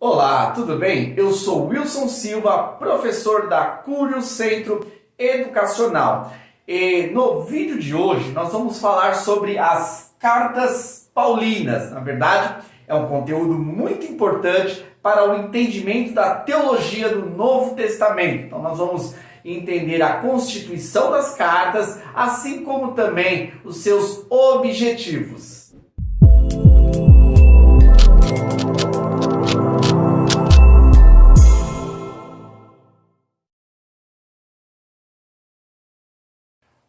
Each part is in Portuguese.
Olá, tudo bem? Eu sou Wilson Silva, professor da Cúrio Centro Educacional. E no vídeo de hoje nós vamos falar sobre as cartas paulinas. Na verdade, é um conteúdo muito importante para o entendimento da teologia do Novo Testamento. Então nós vamos entender a constituição das cartas, assim como também os seus objetivos.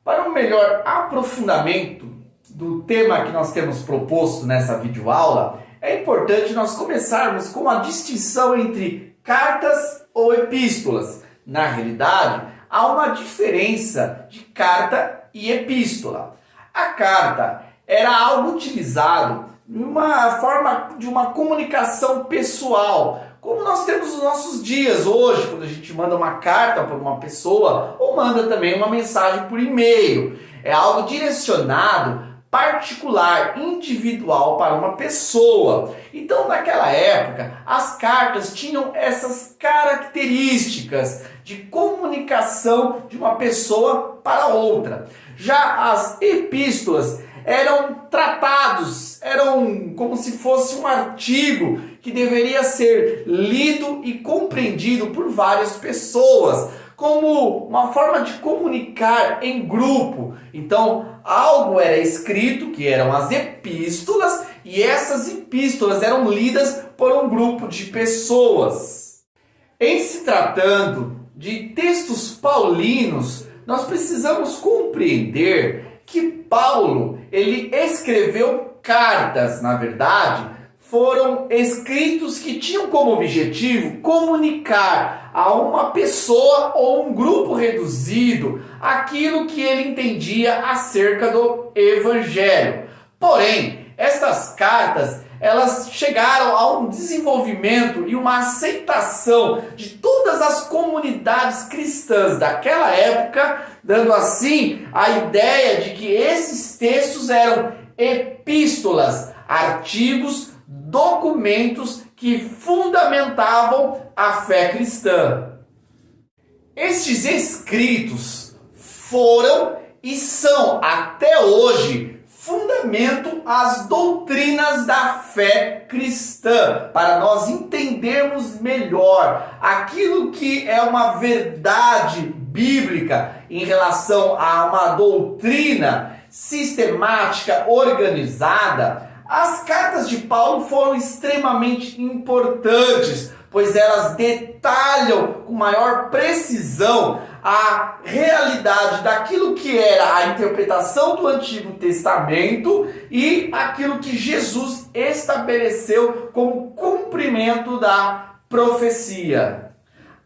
Para um melhor aprofundamento do tema que nós temos proposto nessa videoaula, é importante nós começarmos com a distinção entre cartas ou epístolas. Na realidade, há uma diferença de carta e epístola. A carta era algo utilizado numa forma de uma comunicação pessoal, como nós temos nos nossos dias hoje, quando a gente manda uma carta para uma pessoa ou manda também uma mensagem por e-mail. É algo direcionado, particular, individual para uma pessoa. Então, naquela época, as cartas tinham essas características de comunicação de uma pessoa para outra. Já as epístolas eram tratados, eram como se fosse um artigo que deveria ser lido e compreendido por várias pessoas, como uma forma de comunicar em grupo. Então, algo era escrito, que eram as epístolas, e essas epístolas eram lidas por um grupo de pessoas. Em se tratando de textos paulinos, nós precisamos compreender que Paulo, ele escreveu cartas, na verdade, foram escritos que tinham como objetivo comunicar a uma pessoa ou um grupo reduzido aquilo que ele entendia acerca do Evangelho. Porém, estas cartas, elas chegaram a um desenvolvimento e uma aceitação de todas as comunidades cristãs daquela época, dando assim a ideia de que esses textos eram epístolas, artigos, documentos que fundamentavam a fé cristã. Estes escritos foram e são até hoje fundamento às doutrinas da fé cristã, para nós entendermos melhor aquilo que é uma verdade bíblica em relação a uma doutrina sistemática, organizada. As cartas de Paulo foram extremamente importantes, pois elas detalham com maior precisão a realidade daquilo que era a interpretação do Antigo Testamento e aquilo que Jesus estabeleceu como cumprimento da profecia.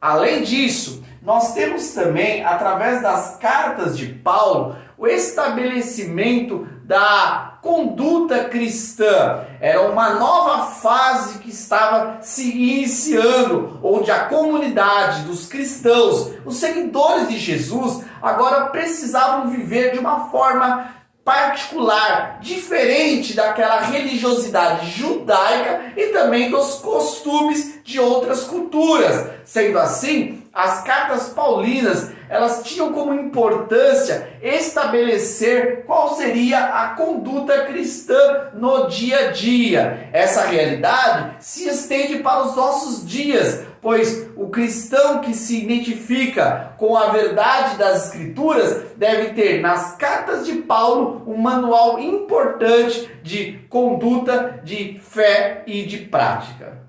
Além disso, nós temos também, através das cartas de Paulo, o estabelecimento da conduta cristã. Era uma nova fase que estava se iniciando, onde a comunidade dos cristãos, os seguidores de Jesus, agora precisavam viver de uma forma particular, diferente daquela religiosidade judaica e também dos costumes de outras culturas. Sendo assim, as cartas paulinas, elas tinham como importância estabelecer qual seria a conduta cristã no dia a dia. Essa realidade se estende para os nossos dias, pois o cristão que se identifica com a verdade das Escrituras deve ter nas cartas de Paulo um manual importante de conduta, de fé e de prática.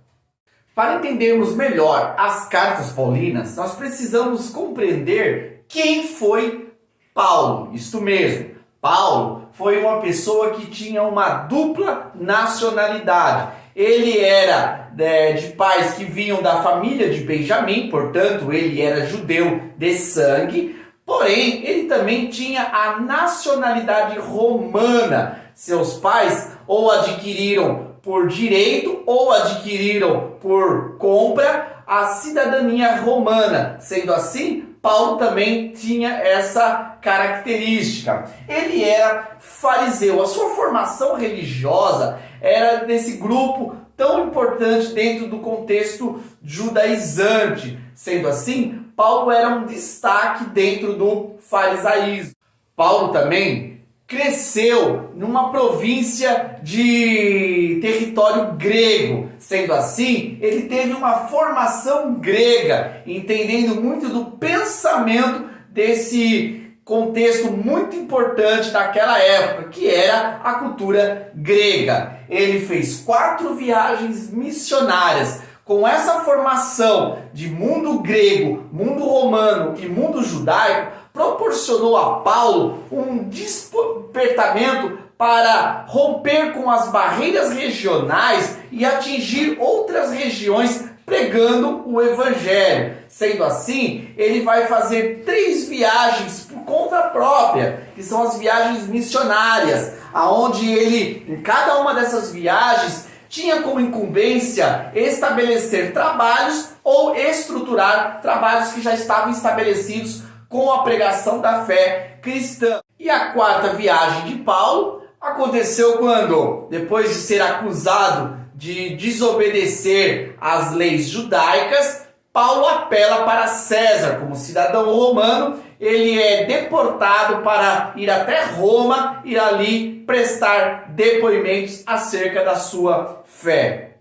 Para entendermos melhor as cartas paulinas, nós precisamos compreender quem foi Paulo. Isto mesmo, Paulo foi uma pessoa que tinha uma dupla nacionalidade. Ele era de pais que vinham da família de Benjamim, portanto ele era judeu de sangue, porém ele também tinha a nacionalidade romana. Seus pais ou adquiriram por direito ou adquiriram por compra a cidadania romana. Sendo assim, Paulo também tinha essa característica. Ele era fariseu. A sua formação religiosa era desse grupo tão importante dentro do contexto judaizante. Sendo assim, Paulo era um destaque dentro do farisaísmo. Paulo também cresceu numa província de território grego. Sendo assim, ele teve uma formação grega, entendendo muito do pensamento desse contexto muito importante daquela época, que era a cultura grega. Ele fez 4 viagens missionárias. Com essa formação de mundo grego, mundo romano e mundo judaico, proporcionou a Paulo um despertamento para romper com as barreiras regionais e atingir outras regiões pregando o evangelho. Sendo assim, ele vai fazer 3 viagens por conta própria, que são as viagens missionárias, aonde ele, em cada uma dessas viagens, tinha como incumbência estabelecer trabalhos ou estruturar trabalhos que já estavam estabelecidos com a pregação da fé cristã. E a 4ª viagem de Paulo aconteceu quando, depois de ser acusado de desobedecer às leis judaicas, Paulo apela para César. Como cidadão romano, ele é deportado para ir até Roma e ali prestar depoimentos acerca da sua fé.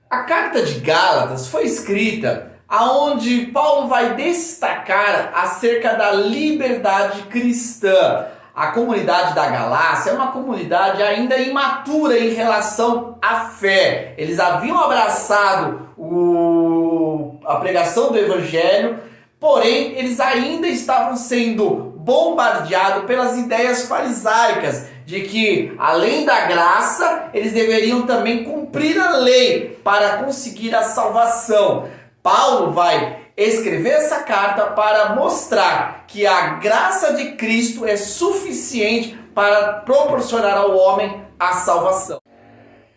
A carta de Gálatas foi escrita aonde Paulo vai destacar acerca da liberdade cristã. A comunidade da Galácia é uma comunidade ainda imatura em relação à fé. Eles haviam abraçado a pregação do evangelho, porém eles ainda estavam sendo bombardeados pelas ideias farisaicas de que, além da graça, eles deveriam também cumprir a lei para conseguir a salvação. Paulo vai escrever essa carta para mostrar que a graça de Cristo é suficiente para proporcionar ao homem a salvação.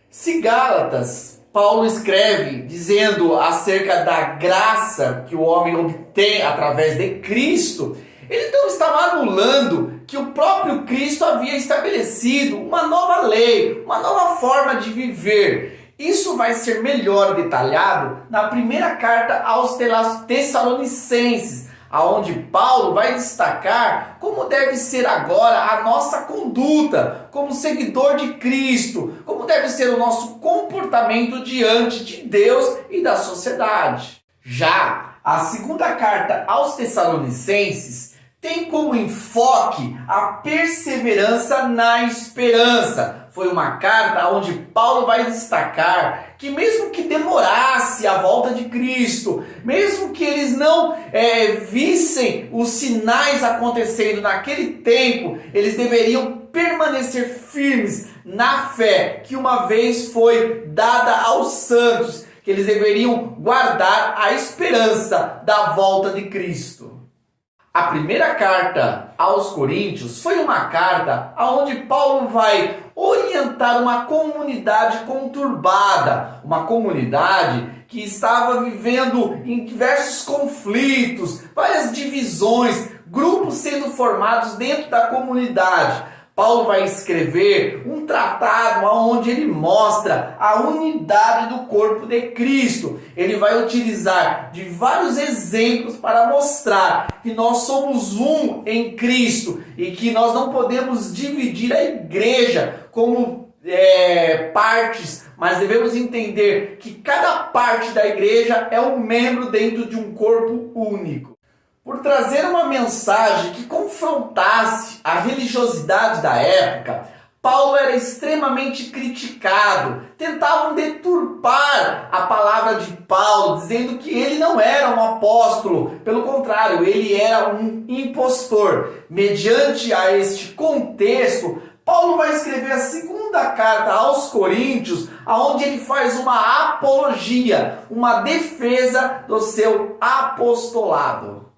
Se Gálatas, Paulo escreve dizendo acerca da graça que o homem obtém através de Cristo, ele então estava anulando que o próprio Cristo havia estabelecido uma nova lei, uma nova forma de viver. Isso vai ser melhor detalhado na primeira carta aos Tessalonicenses, aonde Paulo vai destacar como deve ser agora a nossa conduta como seguidor de Cristo, como deve ser o nosso comportamento diante de Deus e da sociedade. Já a segunda carta aos Tessalonicenses tem como enfoque a perseverança na esperança. Foi uma carta onde Paulo vai destacar que mesmo que demorasse a volta de Cristo, mesmo que eles não vissem os sinais acontecendo naquele tempo, eles deveriam permanecer firmes na fé que uma vez foi dada aos santos, que eles deveriam guardar a esperança da volta de Cristo. A primeira carta aos Coríntios foi uma carta onde Paulo vai orientar uma comunidade conturbada, uma comunidade que estava vivendo em diversos conflitos, várias divisões, grupos sendo formados dentro da comunidade. Paulo vai escrever um tratado onde ele mostra a unidade do corpo de Cristo. Ele vai utilizar de vários exemplos para mostrar que nós somos um em Cristo e que nós não podemos dividir a igreja como partes, mas devemos entender que cada parte da igreja é um membro dentro de um corpo único. Por trazer uma mensagem que confrontasse a religiosidade da época, Paulo era extremamente criticado. Tentavam deturpar a palavra de Paulo, dizendo que ele não era um apóstolo. Pelo contrário, ele era um impostor. Mediante a este contexto, Paulo vai escrever a segunda carta aos Coríntios, onde ele faz uma apologia, uma defesa do seu apostolado.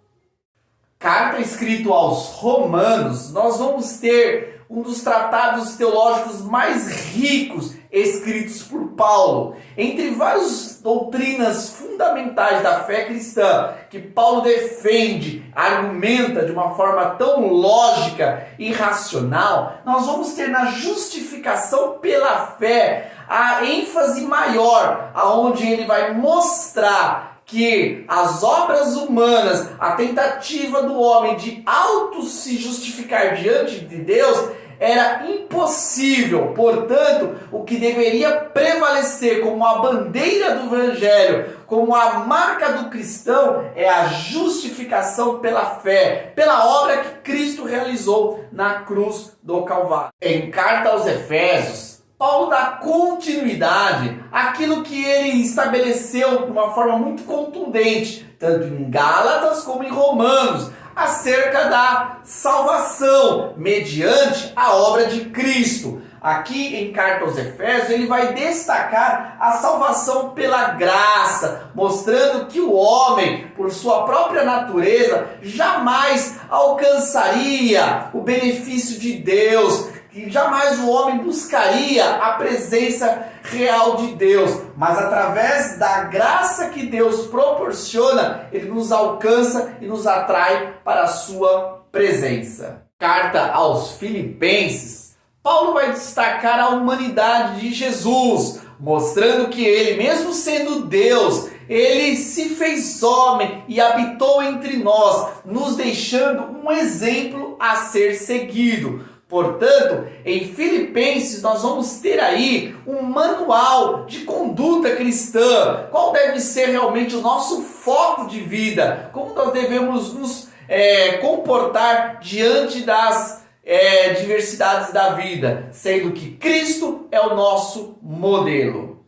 Carta escrita aos Romanos, nós vamos ter um dos tratados teológicos mais ricos escritos por Paulo. Entre várias doutrinas fundamentais da fé cristã que Paulo defende, argumenta de uma forma tão lógica e racional, nós vamos ter na justificação pela fé a ênfase maior, aonde ele vai mostrar que as obras humanas, a tentativa do homem de auto se justificar diante de Deus, era impossível. Portanto, o que deveria prevalecer como a bandeira do Evangelho, como a marca do cristão, é a justificação pela fé, pela obra que Cristo realizou na cruz do Calvário. Em carta aos Efésios, Paulo dá continuidade àquilo que ele estabeleceu de uma forma muito contundente, tanto em Gálatas como em Romanos, acerca da salvação mediante a obra de Cristo. Aqui em carta aos Efésios ele vai destacar a salvação pela graça, mostrando que o homem, por sua própria natureza, jamais alcançaria o benefício de Deus, que jamais o homem buscaria a presença real de Deus, mas através da graça que Deus proporciona, ele nos alcança e nos atrai para a sua presença. Carta aos Filipenses, Paulo vai destacar a humanidade de Jesus, mostrando que ele, mesmo sendo Deus, ele se fez homem e habitou entre nós, nos deixando um exemplo a ser seguido. Portanto, em Filipenses nós vamos ter aí um manual de conduta cristã, qual deve ser realmente o nosso foco de vida, como nós devemos nos comportar diante das diversidades da vida, sendo que Cristo é o nosso modelo.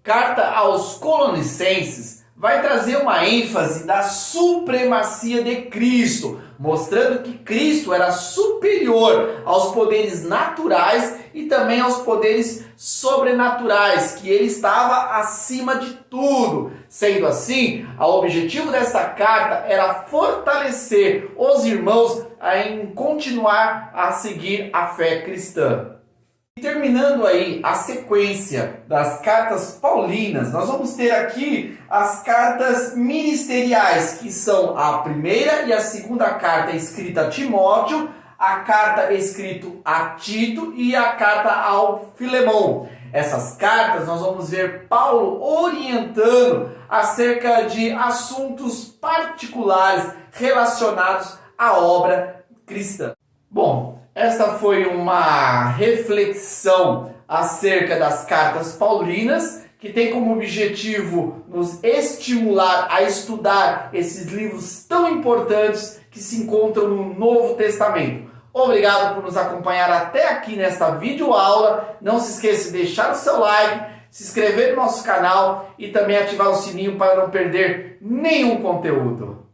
Carta aos Colossenses vai trazer uma ênfase da supremacia de Cristo, mostrando que Cristo era superior aos poderes naturais e também aos poderes sobrenaturais, que ele estava acima de tudo. Sendo assim, o objetivo desta carta era fortalecer os irmãos em continuar a seguir a fé cristã. E terminando aí a sequência das cartas paulinas, nós vamos ter aqui as cartas ministeriais, que são a primeira e a segunda carta escrita a Timóteo, a carta escrita a Tito e a carta ao Filemão. Essas cartas nós vamos ver Paulo orientando acerca de assuntos particulares relacionados à obra cristã. Bom, esta foi uma reflexão acerca das cartas paulinas, que tem como objetivo nos estimular a estudar esses livros tão importantes que se encontram no Novo Testamento. Obrigado por nos acompanhar até aqui nesta videoaula. Não se esqueça de deixar o seu like, se inscrever no nosso canal e também ativar o sininho para não perder nenhum conteúdo.